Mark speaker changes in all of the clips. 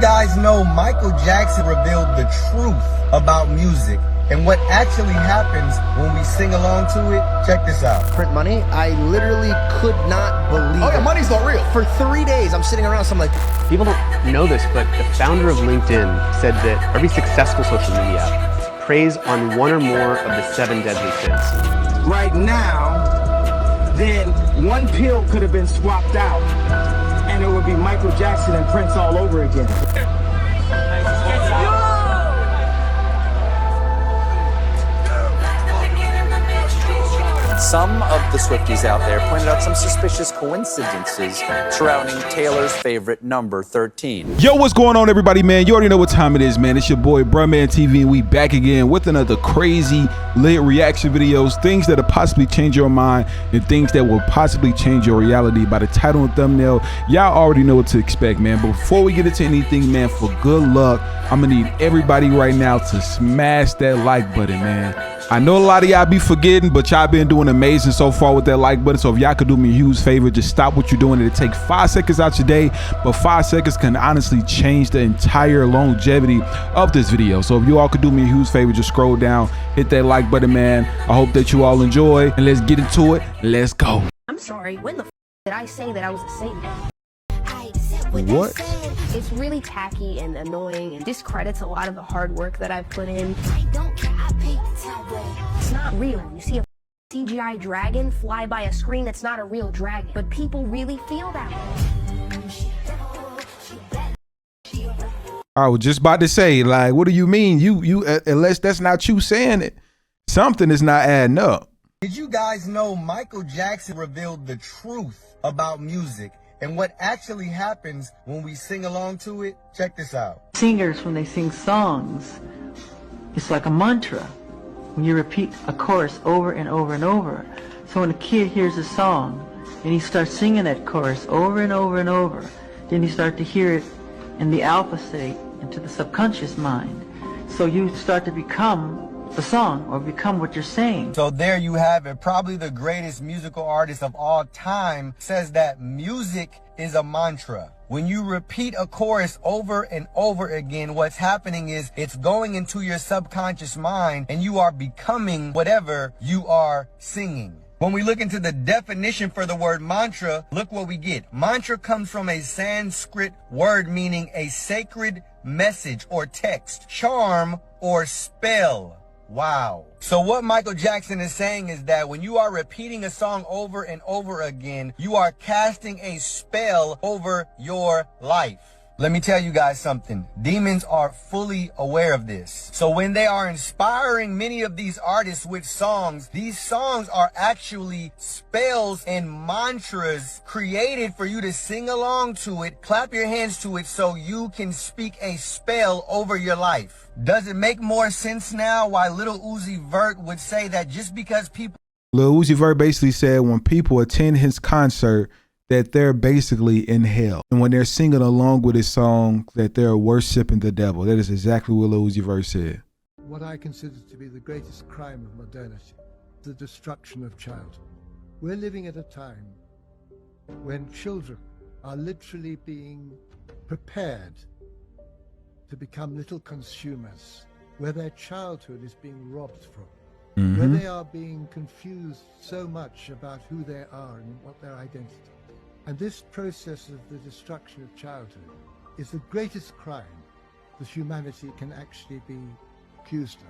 Speaker 1: guys know Michael Jackson revealed the truth about music and what actually happens when we sing along to it? Check this out.
Speaker 2: Print money, I literally could not believe
Speaker 3: yeah,
Speaker 2: it.
Speaker 3: money's not real.
Speaker 2: For 3 days, I'm sitting around, so I'm like...
Speaker 4: People don't know this, but the founder of LinkedIn said that every successful social media app preys on one or more of the 7 deadly sins.
Speaker 5: Right now, then one pill could have been swapped out, and it would be Michael Jackson and Prince all over again.
Speaker 6: Some of the Swifties out there pointed out some suspicious coincidences surrounding Taylor's favorite number 13.
Speaker 7: Yo, what's going on, everybody, man? You already know what time it is, man. It's your boy BruhmanTv, and we back again with another crazy lit reaction videos, things that'll possibly change your mind and things that will possibly change your reality. By the title and thumbnail, y'all already know what to expect, man. But before we get into anything, man, for good luck, I'm gonna need everybody right now to smash that like button, man. I know a lot of y'all be forgetting, but y'all been doing amazing so far with that like button. So if y'all could do me a huge favor, just stop what you're doing. It'll take 5 seconds out your day, but 5 seconds can honestly change the entire longevity of this video. So if you all could do me a huge favor, just scroll down, hit that like button, man. I hope that you all enjoy, and let's get into it. Let's go.
Speaker 8: I'm sorry, when the f did I say that I was a Satanist?
Speaker 7: What?
Speaker 8: It's really tacky and annoying and discredits a lot of the hard work that I've put in. It's not real. You see a CGI dragon fly by a screen, that's not a real dragon. But people really feel that way.
Speaker 7: I was just about to say, like, what do you mean? You unless that's not you saying it, something is not adding up.
Speaker 1: Did you guys know Michael Jackson revealed the truth about music and what actually happens when we sing along to it? Check this out.
Speaker 9: Singers, when they sing songs, it's like a mantra. When you repeat a chorus over and over and over. So when a kid hears a song and he starts singing that chorus over and over and over, then you start to hear it in the alpha state into the subconscious mind. So you start to become the song or become what you're saying.
Speaker 1: So there you have it. Probably the greatest musical artist of all time says that music is a mantra. When you repeat a chorus over and over again, what's happening is it's going into your subconscious mind and you are becoming whatever you are singing. When we look into the definition for the word mantra, look what we get. Mantra comes from a Sanskrit word meaning a sacred message or text, charm or spell. Wow. So what Michael Jackson is saying is that when you are repeating a song over and over again, you are casting a spell over your life. Let me tell you guys something. Demons are fully aware of this. So when they are inspiring many of these artists with songs, these songs are actually spells and mantras created for you to sing along to it, clap your hands to it so you can speak a spell over your life. Does it make more sense now why Lil Uzi Vert would say that just because people...
Speaker 7: Lil Uzi Vert basically said when people attend his concert, that they're basically in hell. And when they're singing along with his song, that they're worshiping the devil. That is exactly what Lil Uzi Vert said.
Speaker 10: What I consider to be the greatest crime of modernity, the destruction of childhood. We're living at a time when children are literally being prepared to become little consumers, where their childhood is being robbed from, where they are being confused so much about who they are and what their identity. And this process of the destruction of childhood is the greatest crime that humanity can actually be accused of.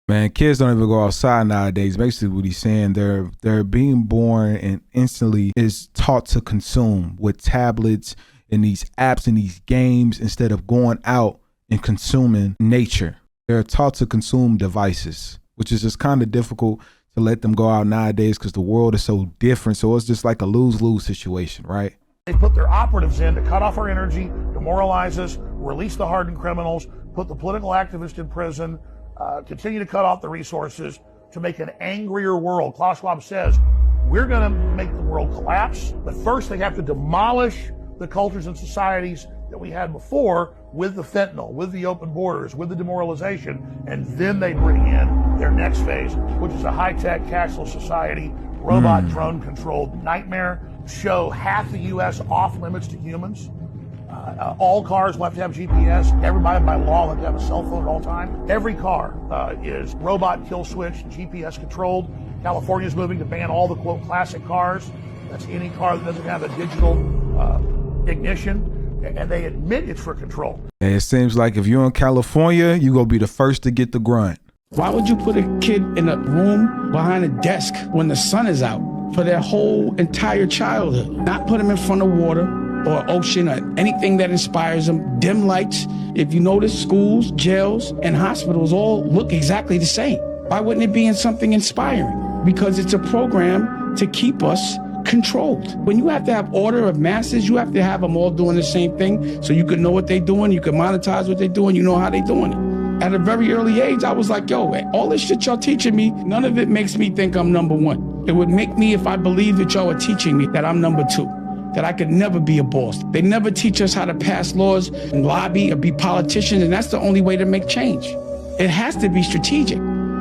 Speaker 7: Man, kids don't even go outside nowadays. Basically what he's saying, they're being born and instantly is taught to consume with tablets and these apps and these games instead of going out and consuming nature. They're taught to consume devices, which is just kind of difficult to let them go out nowadays because the world is so different. So it's just like a lose-lose situation, right?
Speaker 3: They put their operatives in to cut off our energy, demoralize us, release the hardened criminals, put the political activists in prison, continue to cut off the resources to make an angrier world. Klaus Schwab says, we're going to make the world collapse, but first they have to demolish the cultures and societies that we had before with the fentanyl, with the open borders, with the demoralization, and then they bring in their next phase, which is a high-tech cashless society, robot drone-controlled nightmare, show half the U.S. off limits to humans, All cars will have to have GPS. Everybody by law will have to have a cell phone at all times. Every car is robot kill switch, GPS controlled. California's moving to ban all the, quote, classic cars. That's any car that doesn't have a digital ignition. And they admit it's for control.
Speaker 7: And it seems like if you're in California, you're going to be the first to get the grunt.
Speaker 11: Why would you put a kid in a room behind a desk when the sun is out for their whole entire childhood? Not put them in front of water or ocean or anything that inspires them. Dim lights. If you notice, schools, jails, and hospitals all look exactly the same. Why wouldn't it be in something inspiring? Because it's a program to keep us controlled. When you have to have order of masses, you have to have them all doing the same thing so you can know what they're doing, you can monetize what they're doing, you know how they're doing it. At a very early age, I was like, yo, all this shit y'all teaching me, none of it makes me think I'm number one. It would make me, if I believe that y'all are teaching me, that I'm number two, that I could never be a boss. They never teach us how to pass laws and lobby or be politicians, and that's the only way to make change. It has to be strategic.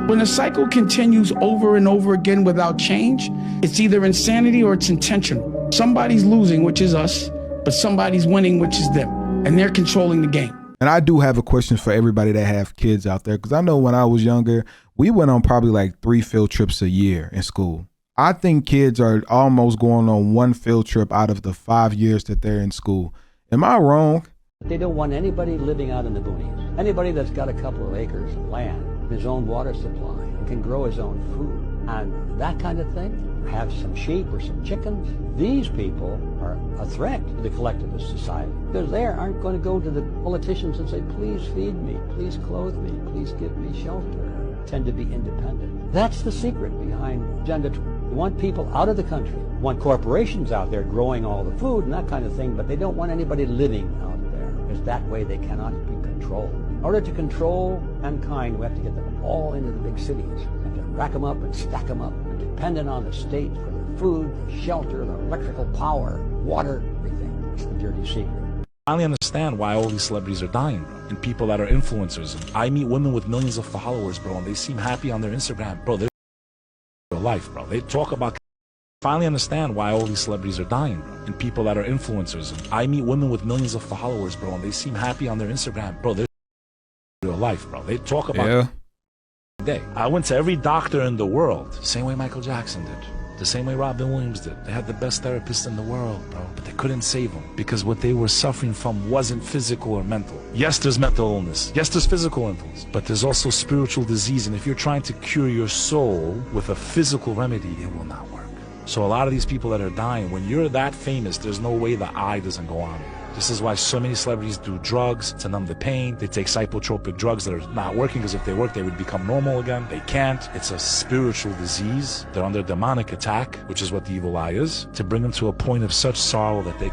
Speaker 11: When the cycle continues over and over again without change, it's either insanity or it's intentional. Somebody's losing, which is us, but somebody's winning, which is them. And they're controlling the game.
Speaker 7: And I do have a question for everybody that have kids out there, because I know when I was younger, we went on probably like 3 field trips a year in school. I think kids are almost going on 1 field trip out of the 5 years that they're in school. Am I wrong?
Speaker 12: They don't want anybody living out in the boonies. Anybody that's got a couple of acres of land, his own water supply, and can grow his own food, and that kind of thing, have some sheep or some chickens. These people are a threat to the collectivist society, because they aren't going to go to the politicians and say, please feed me, please clothe me, please give me shelter. Tend to be independent. That's the secret behind Agenda 20. They want people out of the country, want corporations out there growing all the food and that kind of thing, but they don't want anybody living out there, because that way they cannot be controlled. In order to control mankind, we have to get them all into the big cities and to rack them up and stack them up, and dependent on the state for their food, their shelter, their electrical power, water, everything. It's the dirty secret.
Speaker 13: I finally understand why all these celebrities are dying, bro, and people that are influencers. I meet women with millions of followers, bro, and they seem happy on their Instagram. Bro, they're real life, bro. They talk about... Finally understand why all these celebrities are dying, bro, and people that are influencers. I meet women with millions of followers, bro, and they seem happy on their Instagram. Bro, they're real life, bro. They talk about day. I went to every doctor in the world, the same way Michael Jackson did, the same way Wendy Williams did. They had the best therapist in the world, bro, but they couldn't save them because what they were suffering from wasn't physical or mental. Yes, there's mental illness. Yes, there's physical illness, but there's also spiritual disease, and if you're trying to cure your soul with a physical remedy, it will not work. So a lot of these people that are dying, when you're that famous, there's no way the eye doesn't go on. This is why so many celebrities do drugs to numb the pain. They take psychotropic drugs that are not working, because if they work, they would become normal again. They can't. It's a spiritual disease. They're under demonic attack, which is what the evil eye is, to bring them to a point of such sorrow that they...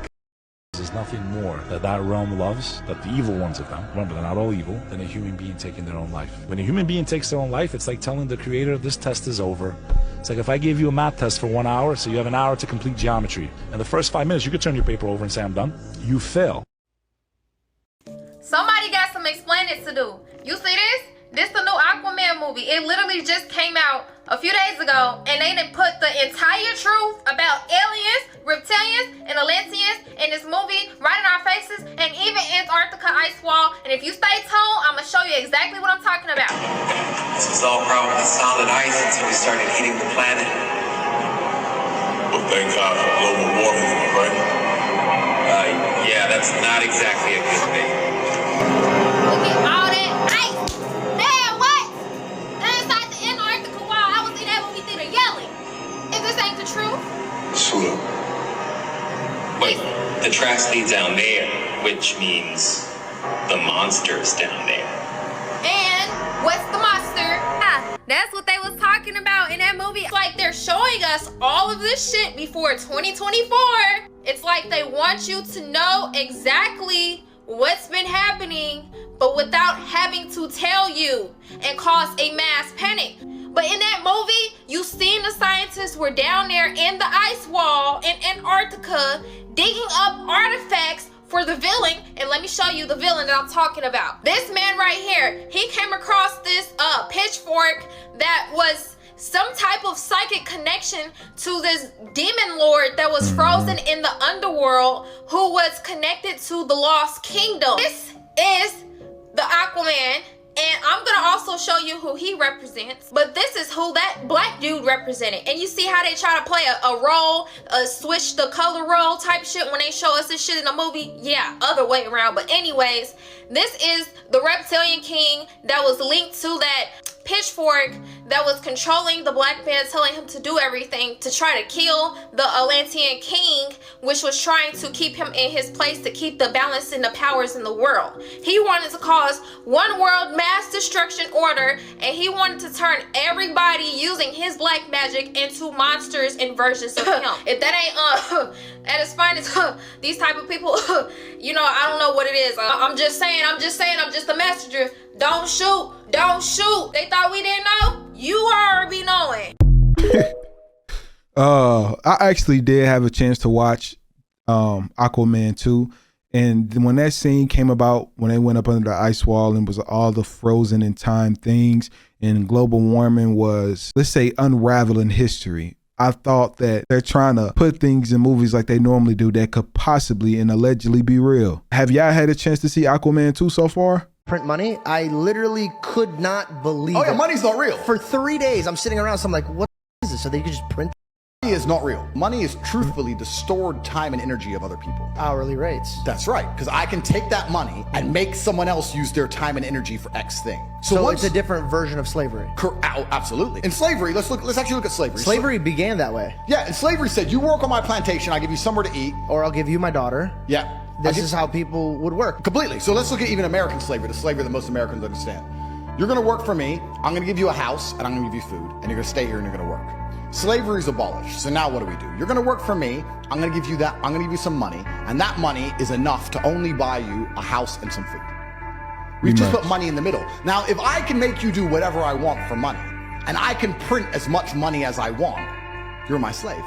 Speaker 13: There's nothing more that that realm loves, that the evil ones of them, remember they're not all evil, than a human being taking their own life. When a human being takes their own life, it's like telling the creator, this test is over. It's like if I gave you a math test for 1 hour, so you have an hour to complete geometry. In the first 5 minutes, you could turn your paper over and say, I'm done. You fail.
Speaker 14: Somebody got some explaining to do. You see this? This the new Aquaman movie. It literally just came out a few days ago, and they done put the entire truth about aliens, reptilians, and Atlanteans in this movie right in our faces, and even Antarctica ice wall. And if you stay tuned, I'm gonna show you exactly what I'm talking about.
Speaker 15: This was all probably solid ice until we started heating the planet.
Speaker 16: Well, thank God for global warming, right?
Speaker 15: Yeah, that's not exactly a good thing.
Speaker 14: Look at all that ice. Damn, what? Inside the Antarctica wall, I was in that movie theater yelling. If this ain't the truth.
Speaker 16: Sure.
Speaker 15: Wait, the tracks lead down there, which means the monster's down there.
Speaker 14: And what's the monster? That's what they was talking about in that movie. It's like they're showing us all of this shit before 2024. It's like they want you to know exactly what's been happening, but without having to tell you and cause a mass panic. But in that movie, you seen the scientists were down there in the ice wall in Antarctica digging up artifacts for the villain. And let me show you the villain that I'm talking about. This man right here, he came across this pitchfork that was some type of psychic connection to this demon lord that was frozen in the underworld, who was connected to the Lost Kingdom. This is the Aquaman, and I'm gonna also show you who he represents, but this is who that black dude represented. And you see how they try to play a role, switch the color role type shit when they show us this shit in a movie? Yeah, other way around. But anyways, this is the reptilian king that was linked to that pitchfork that was controlling the black man, telling him to do everything to try to kill the Atlantean king, which was trying to keep him in his place, to keep the balance in the powers in the world. He wanted to cause one world mass destruction order, and he wanted to turn everybody using his black magic into monsters and versions of him. If that ain't at its finest, these type of people, you know, I don't know what it is. I'm just saying, I'm just a messenger. Don't shoot, don't shoot. They thought we didn't know? You already knowing.
Speaker 7: I actually did have a chance to watch Aquaman 2. And when that scene came about, when they went up under the ice wall and was all the frozen in time things, and global warming was, let's say, unraveling history, I thought that they're trying to put things in movies like they normally do that could possibly and allegedly be real. Have y'all had a chance to see Aquaman 2 so far?
Speaker 2: Print money. I literally could not believe it.
Speaker 17: Oh yeah, money's not real.
Speaker 2: For 3 days, I'm sitting around, so I'm like, what is this? So they could just print?
Speaker 17: Money is not real. Money is truthfully the stored time and energy of other people.
Speaker 2: Hourly rates.
Speaker 17: That's right, because I can take that money and make someone else use their time and energy for X thing.
Speaker 2: So it's a different version of slavery.
Speaker 17: Absolutely. In slavery, let's actually look at slavery.
Speaker 2: Slavery began that way.
Speaker 17: Yeah, and slavery said, you work on my plantation, I give you somewhere to eat.
Speaker 2: Or I'll give you my daughter.
Speaker 17: Yeah.
Speaker 2: This is how people would work.
Speaker 17: Completely. So let's look at even American slavery, the slavery that most Americans understand. You're gonna work for me, I'm gonna give you a house, and I'm gonna give you food, and you're gonna stay here and you're gonna work. Slavery is abolished. So now what do? You're gonna work for me, I'm gonna give you that, I'm gonna give you some money, and that money is enough to only buy you a house and some food. We've just put money in the middle. Now, if I can make you do whatever I want for money, and I can print as much money as I want, you're my slave.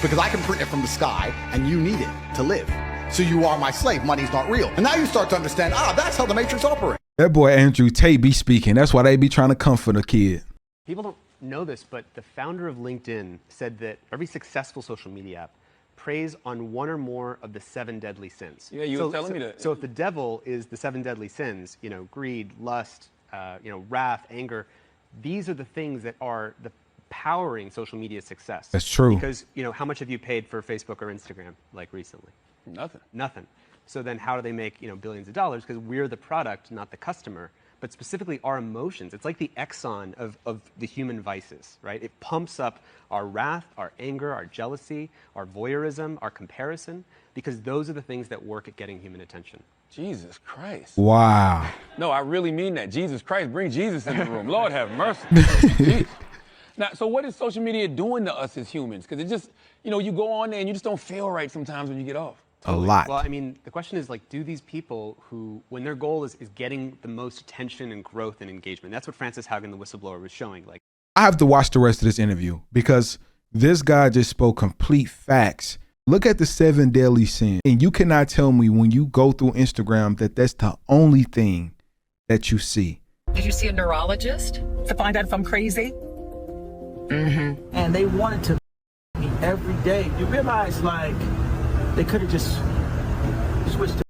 Speaker 17: Because I can print it from the sky, and you need it to live. So you are my slave, money's not real. And now you start to understand, that's how the Matrix operates.
Speaker 7: That boy Andrew Tate be speaking. That's why they be trying to comfort a kid.
Speaker 4: People don't know this, but the founder of LinkedIn said that every successful social media app preys on one or more of the 7 deadly sins.
Speaker 18: Yeah, you were telling me that.
Speaker 4: So if the devil is the 7 deadly sins, you know, greed, lust, wrath, anger, these are the things that are the powering social media success.
Speaker 7: That's true.
Speaker 4: Because, you know, how much have you paid for Facebook or Instagram, like recently? Nothing. So then how do they make, billions of dollars? Because we're the product, not the customer. But specifically our emotions. It's like the Exxon of the human vices, right? It pumps up our wrath, our anger, our jealousy, our voyeurism, our comparison, because those are the things that work at getting human attention.
Speaker 18: Jesus Christ.
Speaker 7: Wow.
Speaker 18: No, I really mean that. Jesus Christ, bring Jesus in the room. Lord have mercy. Now, so what is social media doing to us as humans? Because it just, you go on there and you just don't feel right sometimes when you get off.
Speaker 4: Totally.
Speaker 7: A lot.
Speaker 4: Well, I mean, the question is, do these people who, when their goal is getting the most attention and growth and engagement, that's what Frances Haugen, the whistleblower, was showing.
Speaker 7: I have to watch the rest of this interview because this guy just spoke complete facts. Look at the 7 deadly sins. And you cannot tell me when you go through Instagram that that's the only thing that you see.
Speaker 19: Did you see a neurologist to find out if I'm crazy? Mm-hmm. And they wanted to me every day. You realize, they could have just switched to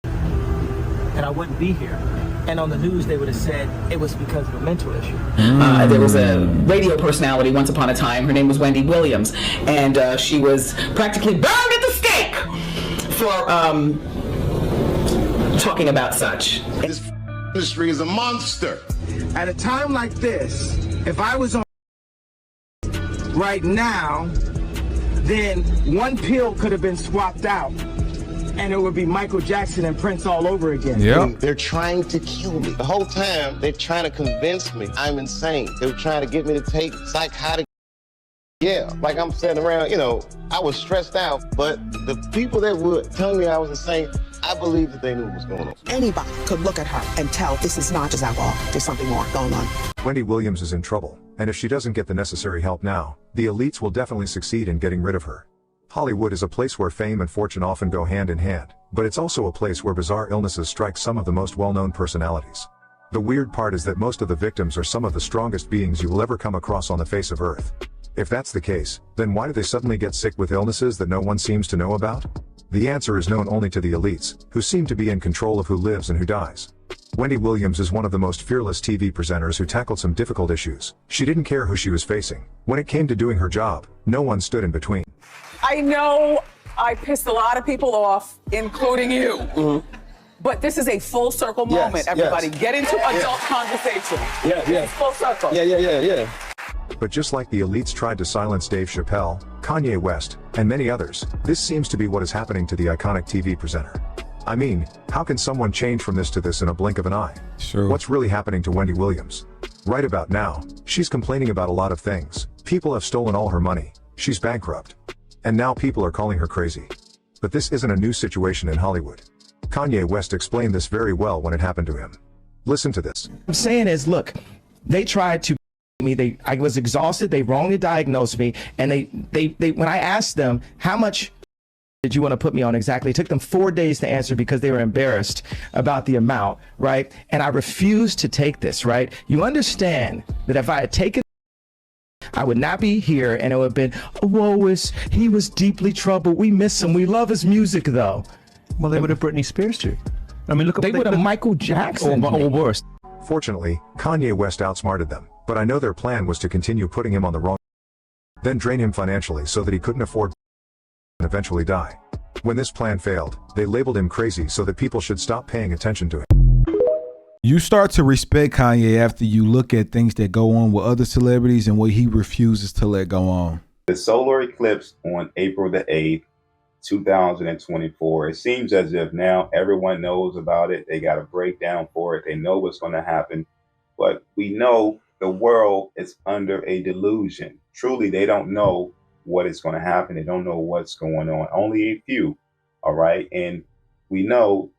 Speaker 19: and I wouldn't be here. And on the news, they would have said it was because of a mental issue.
Speaker 20: There was a radio personality once upon a time. Her name was Wendy Williams. And she was practically burned at the stake for talking about such.
Speaker 21: This industry is a monster.
Speaker 5: At a time like this, if I was on right now, then one pill could have been swapped out, and it would be Michael Jackson and Prince all over again.
Speaker 21: Yeah. They're trying to kill me. The whole time, they're trying to convince me I'm insane. They were trying to get me to take psychotic. Yeah, like I'm sitting around, I was stressed out, but the people that were telling me I was insane, I believe that they knew what was going on.
Speaker 22: Anybody could look at her and tell this is not just alcohol, there's something more going on.
Speaker 23: Wendy Williams is in trouble, and if she doesn't get the necessary help now, the elites will definitely succeed in getting rid of her. Hollywood is a place where fame and fortune often go hand in hand, but it's also a place where bizarre illnesses strike some of the most well-known personalities. The weird part is that most of the victims are some of the strongest beings you will ever come across on the face of Earth. If that's the case, then why do they suddenly get sick with illnesses that no one seems to know about? The answer is known only to the elites, who seem to be in control of who lives and who dies. Wendy Williams is one of the most fearless TV presenters who tackled some difficult issues. She didn't care who she was facing. When it came to doing her job, no one stood in between.
Speaker 6: I know I pissed a lot of people off, including you. But this is a full circle moment, everybody. Get into adult conversation. It's full circle.
Speaker 23: But just like the elites tried to silence Dave Chappelle, Kanye West, and many others, this seems to be what is happening to the iconic TV presenter. I mean, how can someone change from this to this in a blink of an eye?
Speaker 7: Sure.
Speaker 23: What's really happening to Wendy Williams? Right about now, she's complaining about a lot of things. People have stolen all her money. She's bankrupt. And now people are calling her crazy. But this isn't a new situation in Hollywood. Kanye West explained this very well when it happened to him. Listen to this.
Speaker 11: What I'm saying is, look, they tried to me. I was exhausted. They wrongly diagnosed me. And they when I asked them, how much did you want to put me on exactly? It took them 4 days to answer because they were embarrassed about the amount, right? And I refused to take this, right? You understand that if I had taken, I would not be here, and it would have been, oh, he was deeply troubled. We miss him. We love his music, though.
Speaker 8: Well, they would have Britney Spears too. I mean, look.
Speaker 11: They would have Michael Jackson
Speaker 8: or worse.
Speaker 23: Fortunately, Kanye West outsmarted them, but I know their plan was to continue putting him on the wrong, then drain him financially so that he couldn't afford and eventually die. When this plan failed, they labeled him crazy so that people should stop paying attention to him.
Speaker 7: You start to respect Kanye after you look at things that go on with other celebrities and what he refuses to let go on.
Speaker 9: The solar eclipse on April the 8th, 2024. It seems as if now everyone knows about it. They got a breakdown for it. They know what's going to happen. But we know the world is under a delusion. Truly, they don't know what is going to happen. They don't know what's going on. Only a few. All right. And we know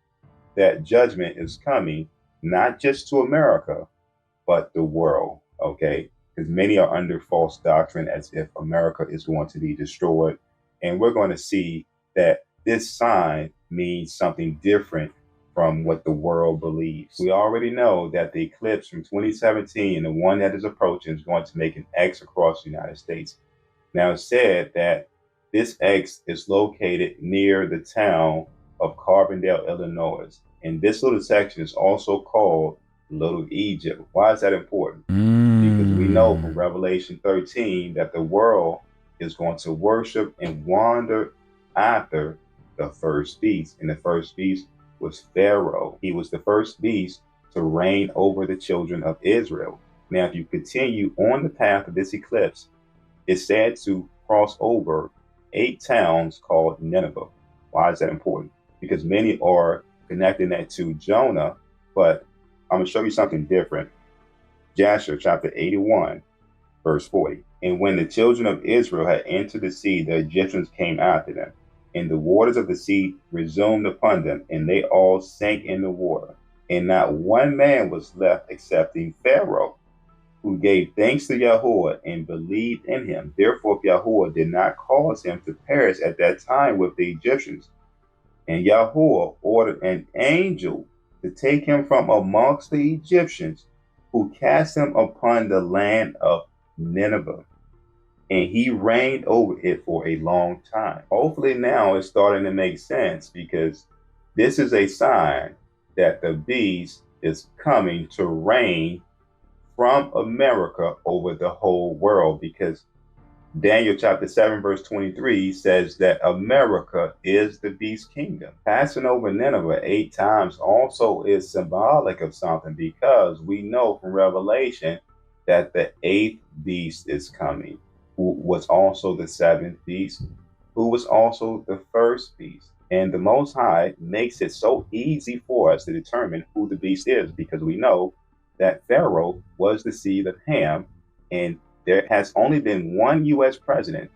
Speaker 9: that judgment is coming, not just to America, but the world. Okay. Because many are under false doctrine as if America is going to be destroyed. And we're going to see that this sign means something different from what the world believes. We already know that the eclipse from 2017, the one that is approaching, is going to make an X across the United States. Now, it's said that this X is located near the town of Carbondale, Illinois. And this little section is also called Little Egypt. Why is that important? Because we know from Revelation 13 that the world is going to worship and wander after the first beast. And the first beast was Pharaoh. He was the first beast to reign over the children of Israel. Now, if you continue on the path of this eclipse, it's said to cross over 8 towns called Nineveh. Why is that important? Because many are connecting that to Jonah, but I'm going to show you something different. Jasher chapter 81, verse 40. And when the children of Israel had entered the sea, the Egyptians came after them. And the waters of the sea resumed upon them, and they all sank in the water. And not one man was left excepting Pharaoh, who gave thanks to Yahuwah and believed in him. Therefore, Yahuwah did not cause him to perish at that time with the Egyptians. And Yahuwah ordered an angel to take him from amongst the Egyptians, who cast him upon the land of Nineveh. And he reigned over it for a long time. Hopefully now it's starting to make sense, because this is a sign that the beast is coming to reign from America over the whole world, because Daniel chapter 7 verse 23 says that America is the beast kingdom. Passing over Nineveh 8 times also is symbolic of something, because we know from Revelation that the 8th beast is coming, who was also the 7th beast, who was also the first beast. And the Most High makes it so easy for us to determine who the beast is, because we know that Pharaoh was the seed of Ham, and there has only been one U.S. president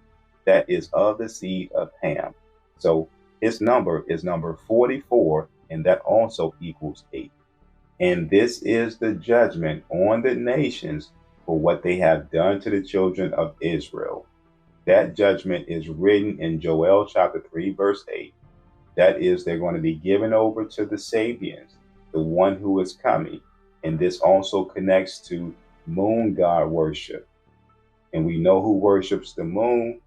Speaker 9: that is of the seed of Ham. So his number is number 44, and that also equals 8. And this is the judgment on the nations for what they have done to the children of Israel. That judgment is written in Joel chapter 3, verse 8. That is, they're going to be given over to the Sabians, the one who is coming. And this also connects to moon god worship. And we know who worships the moon.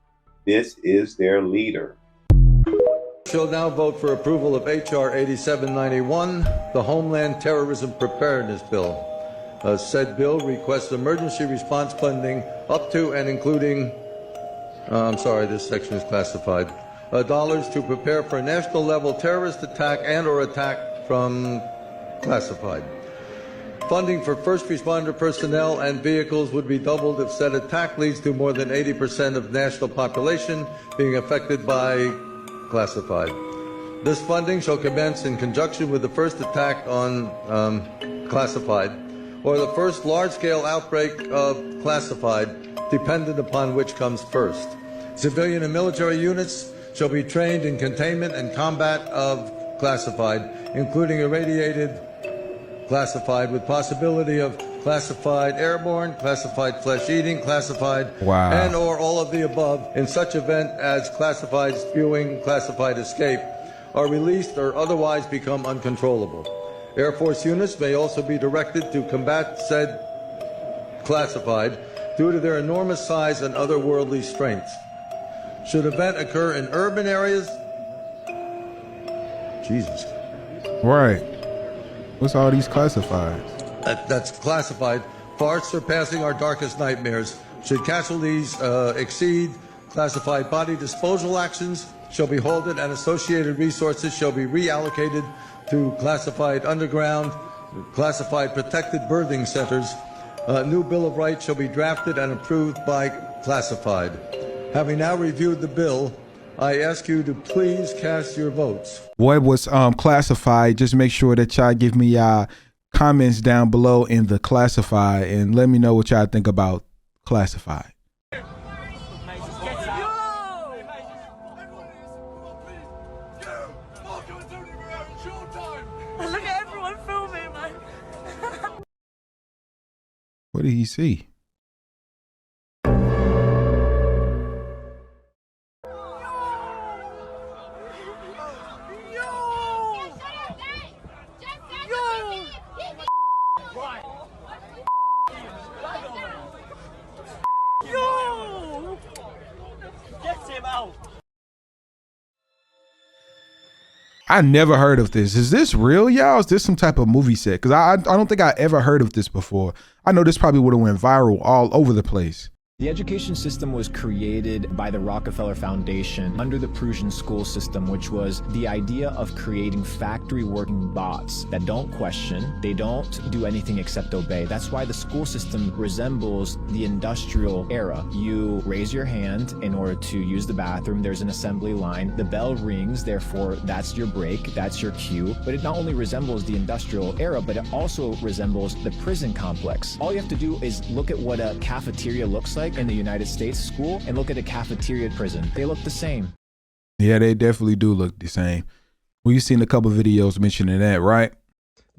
Speaker 9: This is their leader.
Speaker 1: Shall now vote for approval of H.R. 8791, the Homeland Terrorism Preparedness Bill. Said bill requests emergency response funding up to and including, I'm sorry, this section is classified, dollars to prepare for a national level terrorist attack and or attack from classified. Funding for first responder personnel and vehicles would be doubled if said attack leads to more than 80% of national population being affected by classified. This funding shall commence in conjunction with the first attack on classified or the first large-scale outbreak of classified, dependent upon which comes first. Civilian and military units shall be trained in containment and combat of classified, including irradiated classified with possibility of classified airborne, classified flesh-eating, classified, and or all of the above in such event as classified spewing, classified escape are released or otherwise become uncontrollable. Air Force units may also be directed to combat said classified due to their enormous size and otherworldly strengths. Should event occur in urban areas, Jesus.
Speaker 7: Right. What's all these classifieds?
Speaker 1: That's classified, far surpassing our darkest nightmares. Should casualties exceed classified body disposal actions, shall be halted and associated resources shall be reallocated to classified underground, classified protected birthing centers. A new Bill of Rights shall be drafted and approved by classified. Having now reviewed the bill, I ask you to please cast your votes.
Speaker 7: What was classified? Just make sure that y'all give me y'all comments down below in the classified and let me know what y'all think about classified.
Speaker 3: Look at everyone filming, man.
Speaker 7: What did he see?
Speaker 3: Yo! Get him out!
Speaker 7: I never heard of this. Is this real, y'all? Is this some type of movie set? Because I don't think I ever heard of this before. I know this probably would have went viral all over the place.
Speaker 10: The education system was created by the Rockefeller Foundation under the Prussian school system, which was the idea of creating factory working bots that don't question, they don't do anything except obey. That's why the school system resembles the industrial era. You raise your hand in order to use the bathroom, there's an assembly line, the bell rings, therefore that's your break, that's your cue. But it not only resembles the industrial era, but it also resembles the prison complex. All you have to do is look at what a cafeteria looks like in the United States school and look at a cafeteria at prison. They look the same.
Speaker 7: Yeah, they definitely do look the same. Well, you've seen a couple videos mentioning that, right?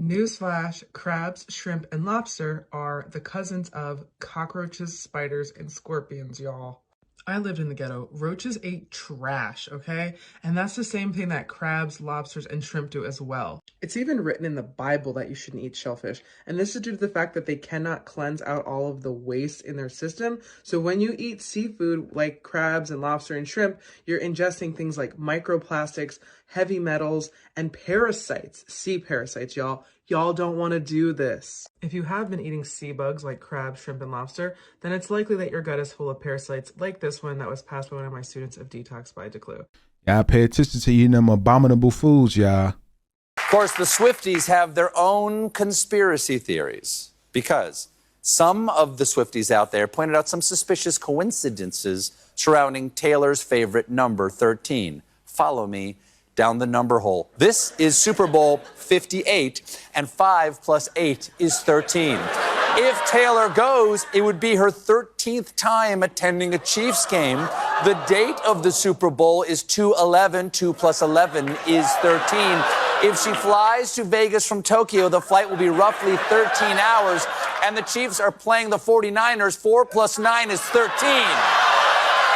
Speaker 24: Newsflash, crabs, shrimp, and lobster are the cousins of cockroaches, spiders, and scorpions, y'all. I lived in the ghetto. Roaches ate trash, okay? And that's the same thing that crabs, lobsters, and shrimp do as well. It's even written in the Bible that you shouldn't eat shellfish. And this is due to the fact that they cannot cleanse out all of the waste in their system. So when you eat seafood like crabs and lobster and shrimp, you're ingesting things like microplastics, heavy metals, and parasites. Sea parasites, y'all. Y'all don't want to do this. If you have been eating sea bugs like crab, shrimp, and lobster, then it's likely that your gut is full of parasites like this one that was passed by one of my students of Detox by Declue.
Speaker 7: Y'all pay attention to eating them abominable foods, y'all.
Speaker 25: Of course, the Swifties have their own conspiracy theories because some of the Swifties out there pointed out some suspicious coincidences surrounding Taylor's favorite number 13. Follow me down the number hole. This is Super Bowl 58, and 5 plus 8 is 13. If Taylor goes, it would be her 13th time attending a Chiefs game. The date of the Super Bowl is 2/11. 2 plus 11 is 13. If she flies to Vegas from Tokyo, the flight will be roughly 13 hours, and the Chiefs are playing the 49ers. 4 plus 9 is 13.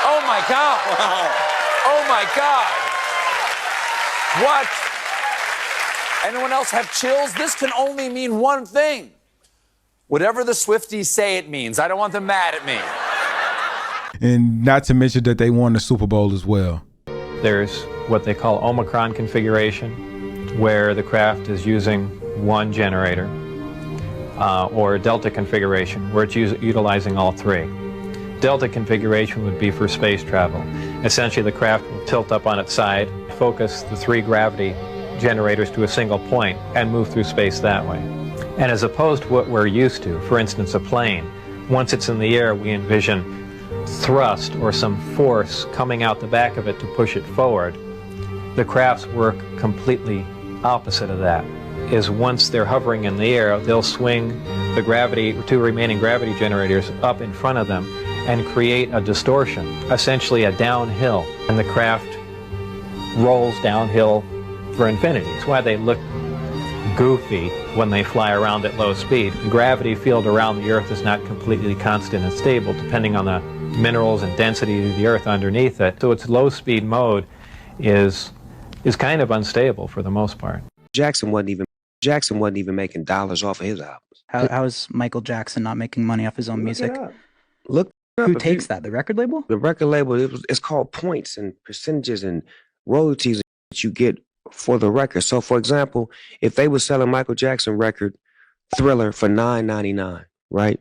Speaker 25: Oh, my God. Oh, my God. What? Anyone else have chills? This can only mean one thing. Whatever the Swifties say it means. I don't want them mad at me.
Speaker 7: And not to mention that they won the Super Bowl as well.
Speaker 12: There's what they call Omicron configuration, where the craft is using one generator, or Delta configuration, where it's utilizing all three. Delta configuration would be for space travel. Essentially, the craft will tilt up on its side, focus the 3 gravity generators to a single point, and move through space that way. And as opposed to what we're used to, for instance, a plane, once it's in the air, we envision thrust or some force coming out the back of it to push it forward. The crafts work completely opposite of that. Is once they're hovering in the air, they'll swing the gravity, 2 remaining gravity generators up in front of them and create a distortion, essentially a downhill, and the craft rolls downhill for infinity. It's why they look goofy when they fly around at low speed. The gravity field around the Earth is not completely constant and stable, depending on the minerals and density of the Earth underneath it. So its low speed mode is kind of unstable for the most part.
Speaker 13: Jackson wasn't even making dollars off of his albums.
Speaker 14: How is Michael Jackson not making money off his own music?
Speaker 13: Look
Speaker 14: Who takes that? The record label?
Speaker 13: The record label, it's called points and percentages and royalties that you get for the record. So, for example, if they were selling Michael Jackson record Thriller for $9.99, right?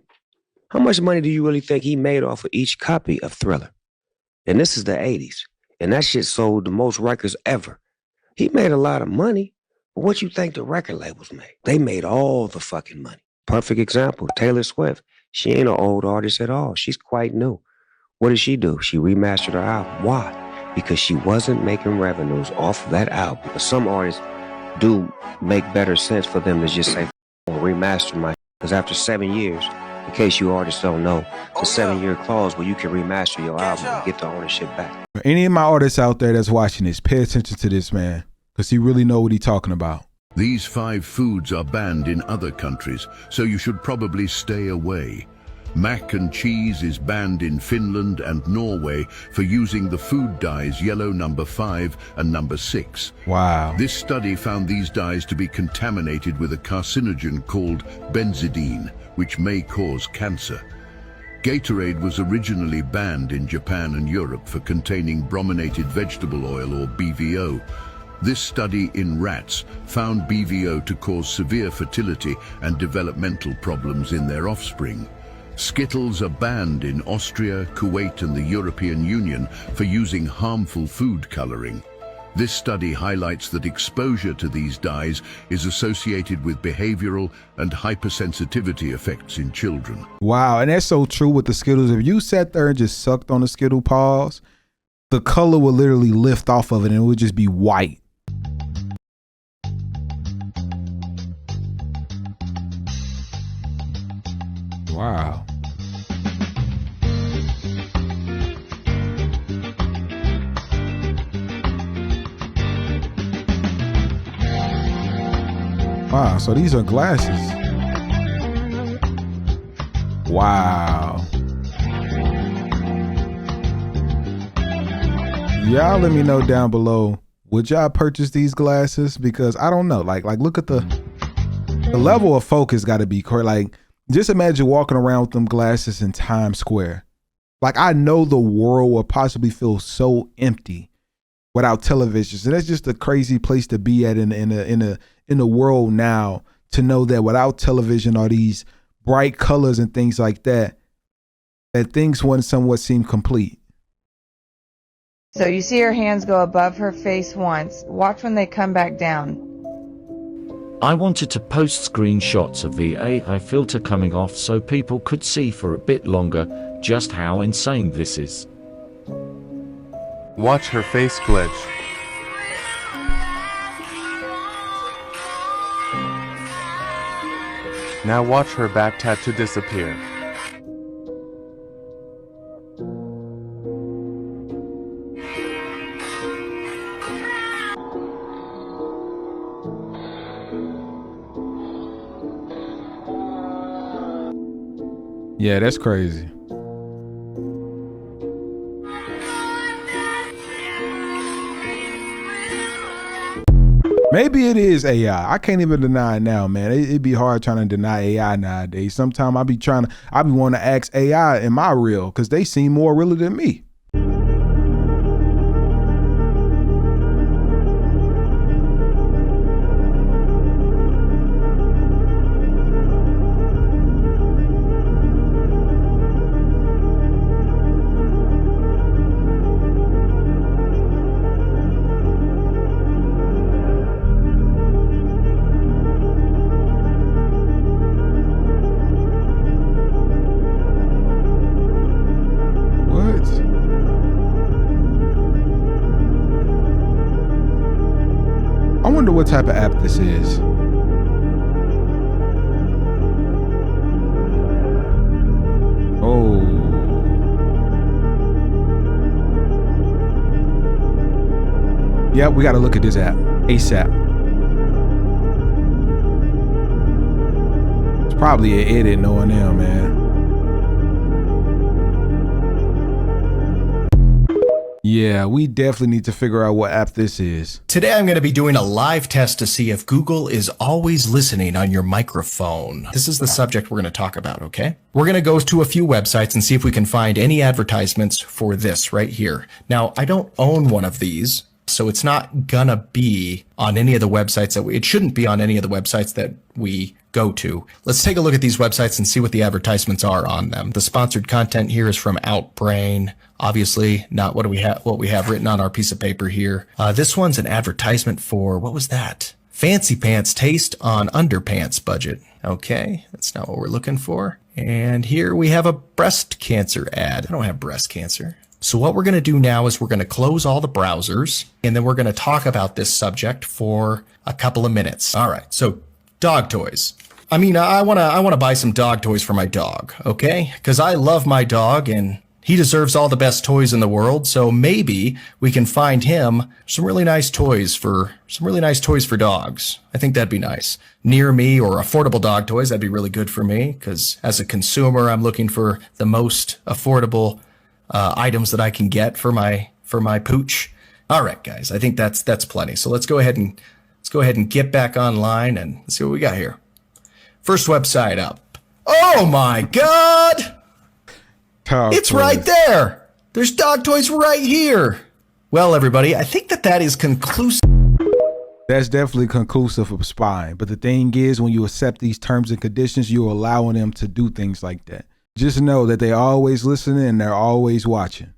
Speaker 13: How much money do you really think he made off of each copy of Thriller? And this is the 80s. And that shit sold the most records ever. He made a lot of money, but what you think the record labels made? They made all the fucking money. Perfect example, Taylor Swift. She ain't an old artist at all. She's quite new. What did she do? She remastered her album. Why? Because she wasn't making revenues off of that album. But some artists do make better sense for them to just say, remaster my, because after 7 years, in case you artists don't know, it's a 7-year clause where you can remaster your album and get the ownership back.
Speaker 7: For any of my artists out there that's watching this, pay attention to this man, because he really know what he's talking about.
Speaker 15: These 5 foods are banned in other countries, so you should probably stay away. Mac and cheese is banned in Finland and Norway for using the food dyes yellow number 5 and number 6.
Speaker 7: Wow.
Speaker 15: This study found these dyes to be contaminated with a carcinogen called benzidine, which may cause cancer. Gatorade was originally banned in Japan and Europe for containing brominated vegetable oil, or BVO. This study in rats found BVO to cause severe fertility and developmental problems in their offspring. Skittles are banned in Austria, Kuwait, and the European Union for using harmful food coloring. This study highlights that exposure to these dyes is associated with behavioral and hypersensitivity effects in children.
Speaker 7: Wow, and that's so true with the Skittles. If you sat there and just sucked on the Skittle paws, the color would literally lift off of it and it would just be white. Wow. Wow, so these are glasses. Wow. Y'all let me know down below, would y'all purchase these glasses? Because I don't know, like look at the level of focus got to be correct. Like, just imagine walking around with them glasses in Times Square. Like, I know the world will possibly feel so empty without televisions. And that's just a crazy place to be at in the world now, to know that without television or these bright colors and things like that, that things wouldn't somewhat seem complete.
Speaker 16: So you see her hands go above her face once. Watch when they come back down.
Speaker 26: I wanted to post screenshots of the AI filter coming off so people could see for a bit longer just how insane this is.
Speaker 27: Watch her face glitch. Now watch her back tattoo disappear.
Speaker 7: Yeah, that's crazy. Maybe it is AI. I can't even deny it now, man. It'd be hard trying to deny AI nowadays. Sometimes I be wanting to ask AI, am I real? Because they seem more realer than me. I wonder what type of app this is. Oh. Yeah, we got to look at this app ASAP. It's probably an edit knowing them, man. Yeah, we definitely need to figure out what app this is.
Speaker 2: Today I'm going to be doing a live test to see if Google is always listening on your microphone. This is the subject we're going to talk about, okay? We're going to go to a few websites and see if we can find any advertisements for this right here. Now, I don't own one of these, so it's not gonna be on any of the websites that it shouldn't be on any of the websites that we go to. Let's take a look at these websites and see what the advertisements are on them. The sponsored content here is from Outbrain. Obviously not what we have written on our piece of paper here. This one's an advertisement for, what was that? Fancy Pants Taste on Underpants Budget. Okay, that's not what we're looking for. And here we have a breast cancer ad. I don't have breast cancer. So what we're going to do now is we're going to close all the browsers, and then we're going to talk about this subject for a couple of minutes. All right. So dog toys. I mean, I want to buy some dog toys for my dog. Okay. Cause I love my dog and he deserves all the best toys in the world. So maybe we can find him some really nice toys for dogs. I think that'd be nice. Near me, or affordable dog toys. That'd be really good for me. Cause as a consumer, I'm looking for the most affordable items that I can get for my pooch. All right, guys, I think that's plenty. So let's go ahead and get back online and let's see what we got here. First website up. Oh my God! It's right there. There's dog toys right here. Well, everybody, I think that is conclusive.
Speaker 7: That's definitely conclusive of spying. But the thing is, when you accept these terms and conditions, you're allowing them to do things like that. Just know that they're always listening and they're always watching.